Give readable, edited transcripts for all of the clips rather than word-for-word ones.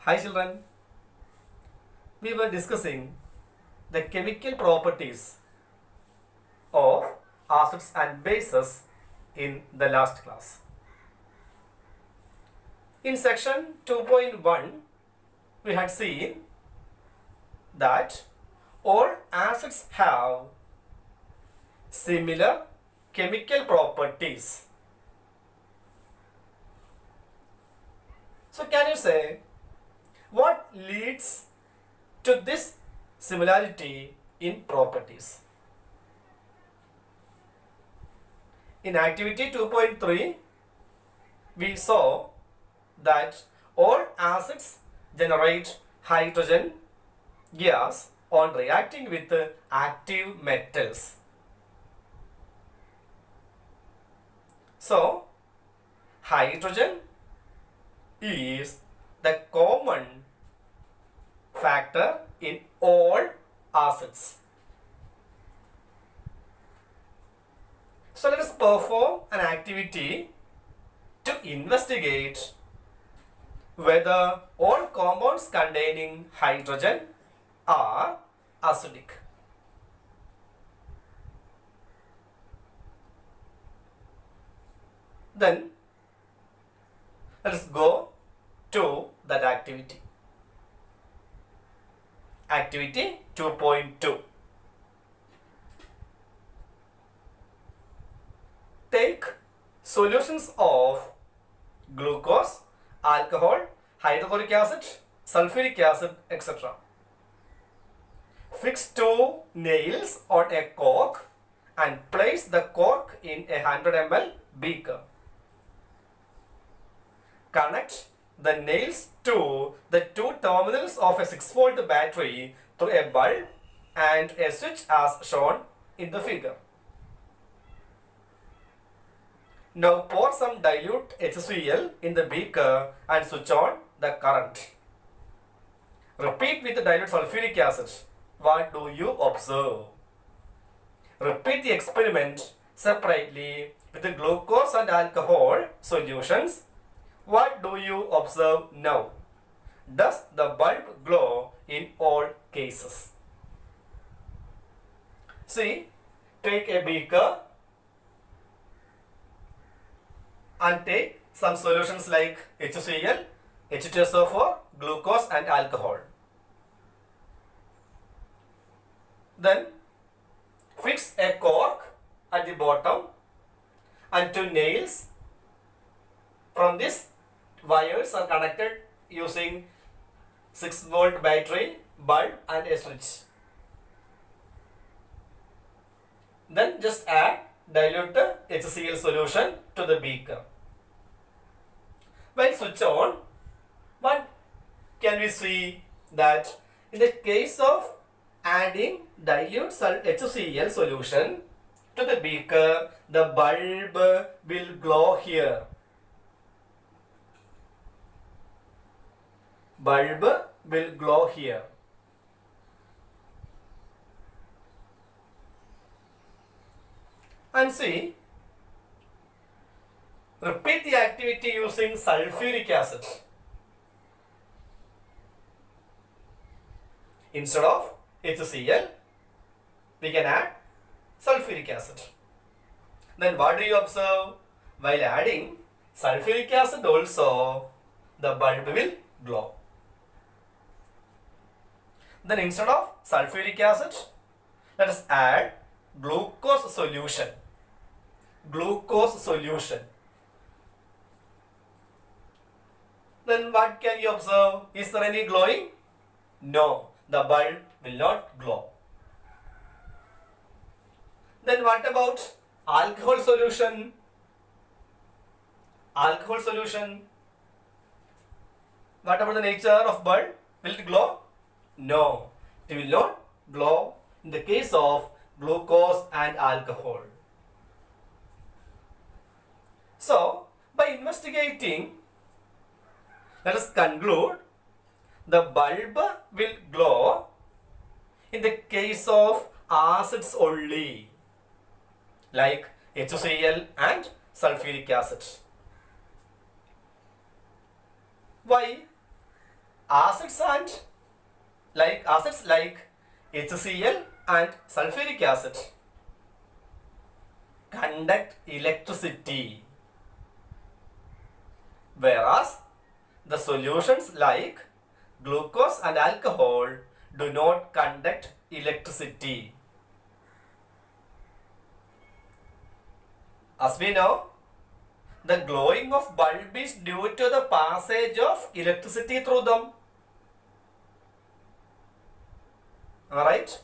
Hi children, we were discussing the chemical properties of acids and bases in the last class. In section 2.1, we had seen that all acids have similar chemical properties. So can you say what leads to this similarity in properties? In activity 2.3, we saw that all acids generate hydrogen gas on reacting with active metals. So, hydrogen is the common factor in all acids. So let us perform an activity to investigate whether all compounds containing hydrogen are acidic. Then let us go to that activity. Activity 2.2. Take solutions of glucose, alcohol, hydrochloric acid, sulfuric acid, etc. Fix two nails on a cork and place the cork in a 100 ml beaker. Connect the nails to the two terminals of a 6-volt battery through a bulb and a switch as shown in the figure. Now pour some dilute HCl in the beaker and switch on the current. Repeat with the dilute sulfuric acid. What do you observe? Repeat the experiment separately with the glucose and alcohol solutions. What do you observe now? Does the bulb glow in all cases? See, take a beaker and take some solutions like HCl, H2SO4, glucose and alcohol. Then fix a cork at the bottom and two nails from this wires are connected using 6-volt battery, bulb and a switch. Then just add dilute HCl solution to the beaker. When switch on, what can we see? That in the case of adding dilute HCl solution to the beaker, the bulb will glow here. Bulb will glow here. And see, repeat the activity using sulfuric acid. Instead of HCl, we can add sulfuric acid. Then what do you observe? While adding sulfuric acid also, the bulb will glow. Then instead of sulfuric acid, let us add glucose solution. Glucose solution. Then what can you observe? Is there any glowing? No, the bulb will not glow. Then what about alcohol solution? Alcohol solution. What about the nature of bulb? Will it glow? No, it will not glow in the case of glucose and alcohol. So, by investigating, let us conclude the bulb will glow in the case of acids only, like HCl and sulfuric acid. Why? acids like HCl and sulfuric acid conduct electricity, whereas the solutions like glucose and alcohol do not conduct electricity. As we know, the glowing of bulb is due to the passage of electricity through them. Alright?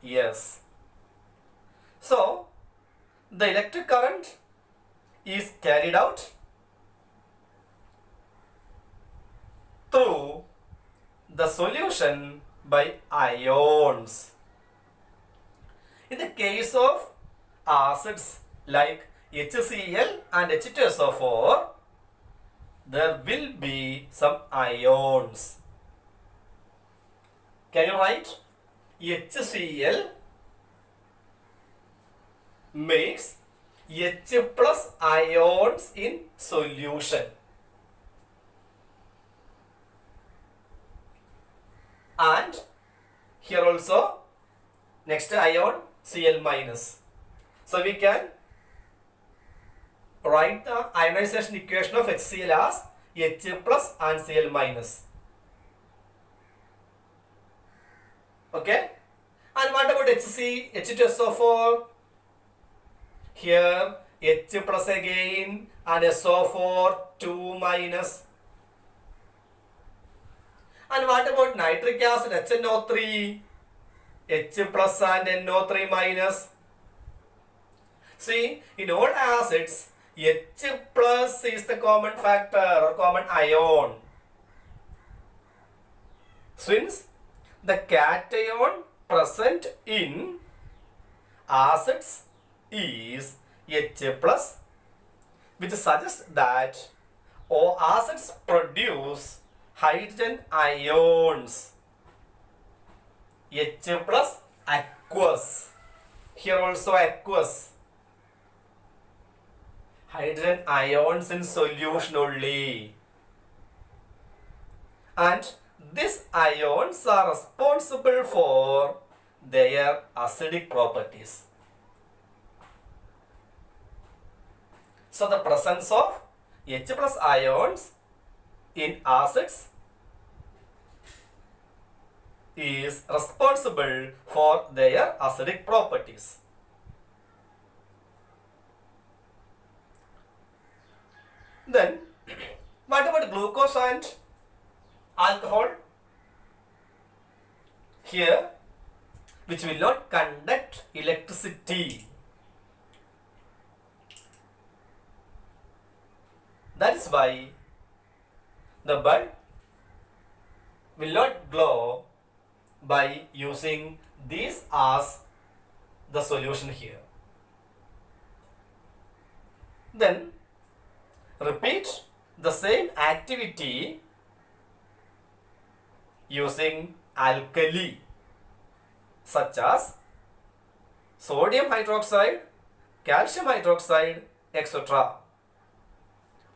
Yes. So, the electric current is carried out through the solution by ions. In the case of acids like HCl and H2SO4, there will be some ions. Can you write? HCl makes H plus ions in solution. And here also next ion Cl minus. So we can write the ionization equation of HCl as H plus and Cl minus. Okay? And what about H2SO4? Here H plus again and SO4 2 minus. And what about nitric acid HNO3? H plus and NO3 minus. See, in all acids, H plus is the common factor or common ion. Since the cation present in acids is H plus, which suggests that all acids produce hydrogen ions. H plus aqueous. Here also aqueous. Hydrogen ions in solution only. And these ions are responsible for their acidic properties. So the presence of H plus ions in acids is responsible for their acidic properties. Then, what about glucose and alcohol? Here, which will not conduct electricity. That is why the bulb will not glow by using these as the solution here. Then repeat the same activity using alkali such as sodium hydroxide, calcium hydroxide, etc.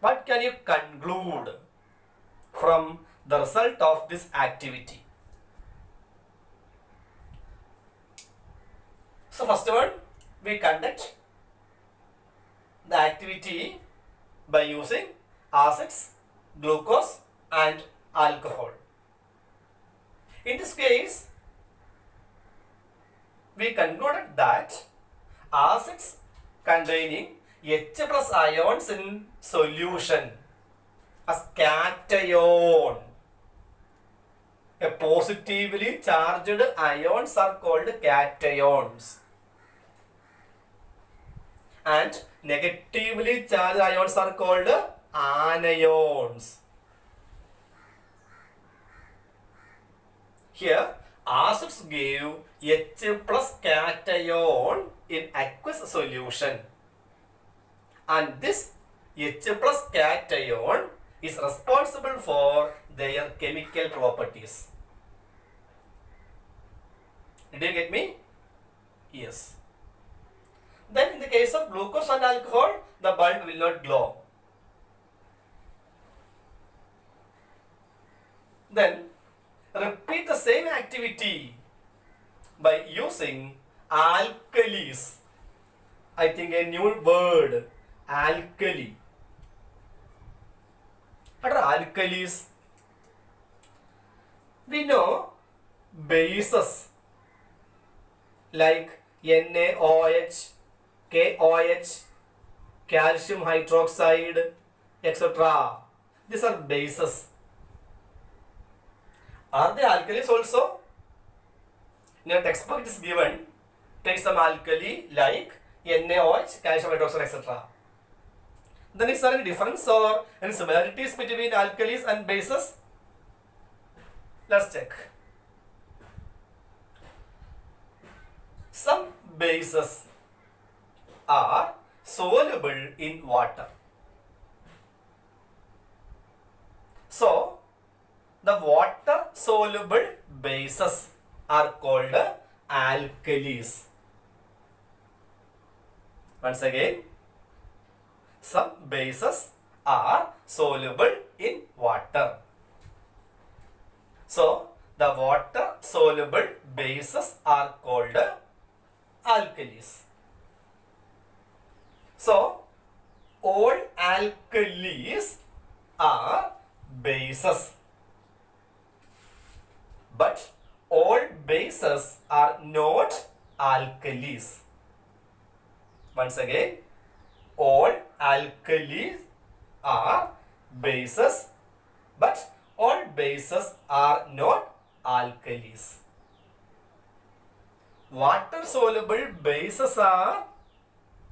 What can you conclude from the result of this activity? So first one, we conduct the activity by using acids, glucose and alcohol. In this case, we concluded that acids containing H plus ions in solution as cation. A positively charged ions are called cations. And negatively charged ions are called anions. Here, acids give H plus cation in aqueous solution. And this H plus cation is responsible for their chemical properties. Did you get me? Yes. Then in the case of glucose and alcohol, the bulb will not glow. Then repeat the same activity by using alkalis. I think a new word, alkali. What are alkalis? We know bases like NaOH, KOH, calcium hydroxide, etc. These are bases. Are they alkalis also? In your textbook it is given, take some alkali like NaOH, calcium hydroxide, etc. Then is there any difference or any similarities between alkalis and bases? Let's check. Some bases are soluble in water. So, the water soluble bases are called alkalis. Once again, some bases are soluble in water. So, the water soluble bases are called alkalis. So, all alkalis are bases, but all bases are not alkalis. Once again, all alkalis are bases, but all bases are not alkalis. Water soluble bases are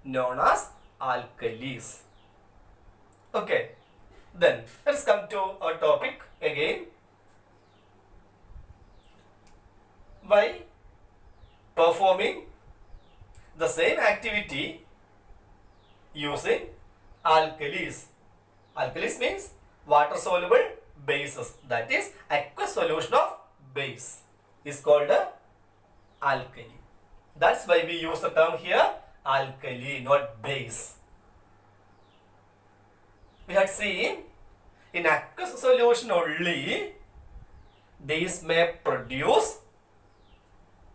known as alkalis. Okay, then let's come to our topic again. By performing the same activity using alkalis. Alkalis means water soluble bases, that is aqueous solution of base is called alkali. That's why we use the term here alkali, not base. We had seen in aqueous solution only these may produce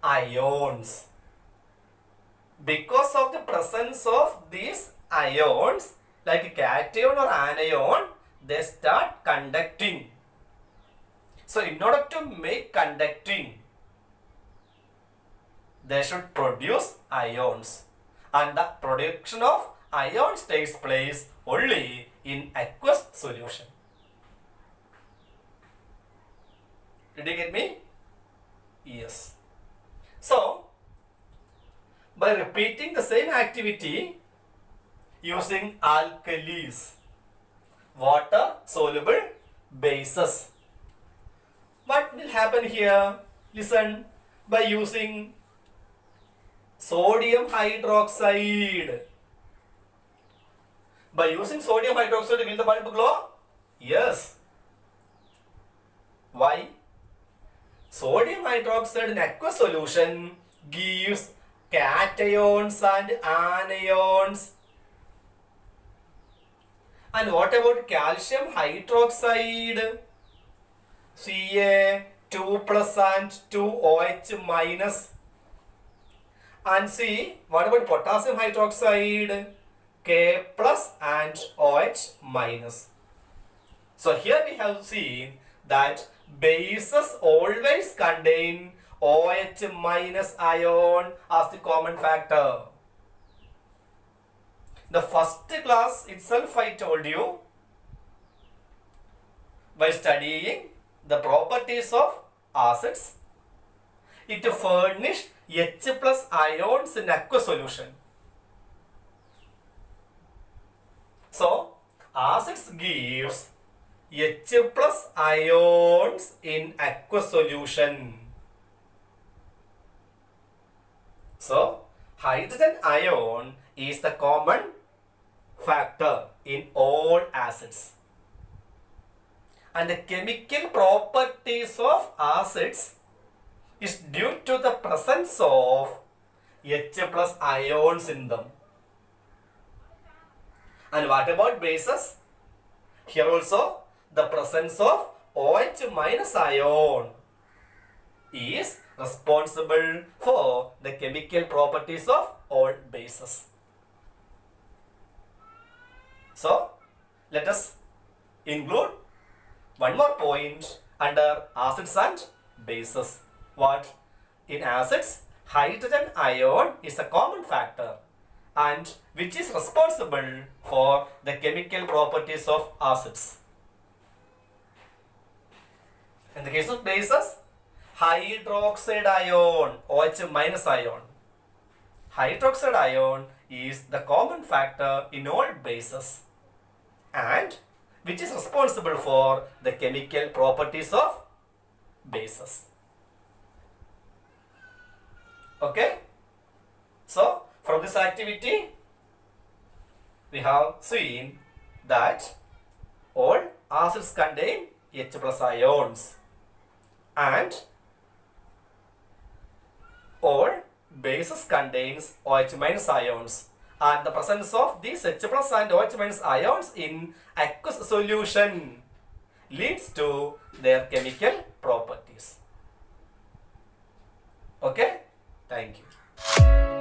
ions. Because of the presence of these ions, like cation or anion, they start conducting. So in order to make conducting, they should produce ions, and the production of ions takes place only in aqueous solution. Did you get me? Yes. So, by repeating the same activity using alkalis, water soluble bases, what will happen here? Listen, by using sodium hydroxide. By using sodium hydroxide, will the bulb glow? Yes. Why? Sodium hydroxide in aqueous solution gives cations and anions. And what about calcium hydroxide? Ca2 plus and 2OH minus. And see, what about potassium hydroxide? K plus and OH minus. So here we have seen that bases always contain OH minus ion as the common factor. The first class itself I told you, by studying the properties of acids, it furnished H plus ions in aqueous solution. So, acids gives H plus ions in aqueous solution. So, hydrogen ion is the common factor in all acids. And the chemical properties of acids is due to the presence of H plus ions in them. And what about bases? Here also the presence of OH minus ion is responsible for the chemical properties of all bases. So, let us include one more point under acids and bases. What? In acids, hydrogen ion is a common factor and which is responsible for the chemical properties of acids. In the case of bases, hydroxide ion, OH minus ion. Hydroxide ion is the common factor in all bases and which is responsible for the chemical properties of bases. Okay? So, from this activity, we have seen that all acids contain H plus ions and all bases contains OH minus ions, and the presence of these H plus and OH minus ions in aqueous solution leads to their chemical properties. Okay? Thank you.